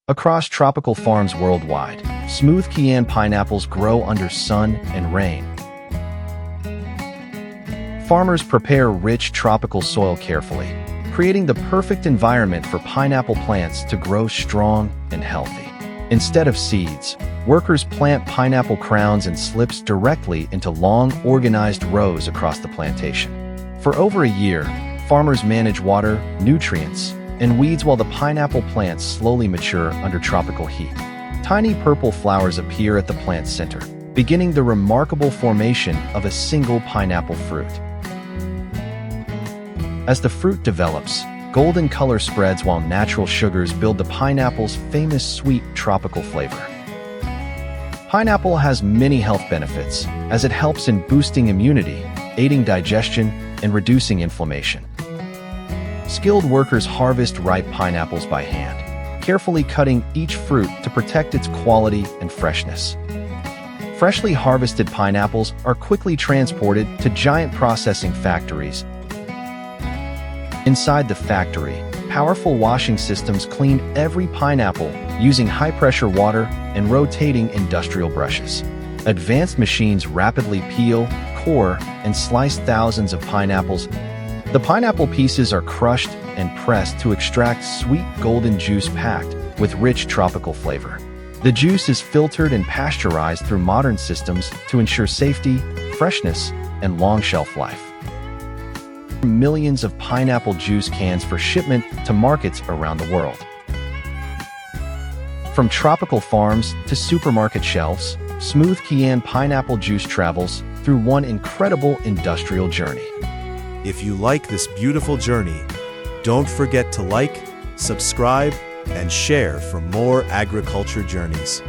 Across tropical farms worldwide, smooth cayenne pineapples grow under sun and rain. Farmers prepare rich tropical soil carefully, creating the perfect environment for pineapple plants to grow strong and healthy. Instead of seeds, workers plant pineapple crowns and slips directly into long, organized rows across the plantation. For over a year, farmers manage water, nutrients, and weeds while the pineapple plants slowly mature under tropical heat. Tiny purple flowers appear at the plant's center, beginning the remarkable formation of a single pineapple fruit. As the fruit develops, golden color spreads while natural sugars build the pineapple's famous sweet tropical flavor. Pineapple has many health benefits, as it helps in boosting immunity, aiding digestion, and reducing inflammation. Skilled workers harvest ripe pineapples by hand, carefully cutting each fruit to protect its quality and freshness. Freshly harvested pineapples are quickly transported to giant processing factories. Inside the factory, powerful washing systems clean every pineapple using high-pressure water and rotating industrial brushes. Advanced machines rapidly peel, core, and slice thousands of pineapples. The pineapple pieces are crushed and pressed to extract sweet golden juice packed with rich tropical flavor. The juice is filtered and pasteurized through modern systems to ensure safety, freshness, and long shelf life. Millions of pineapple juice cans for shipment to markets around the world. From tropical farms to supermarket shelves, smooth cayenne pineapple juice travels through one incredible industrial journey. If you like this beautiful journey, don't forget to like, subscribe, and share for more agriculture journeys.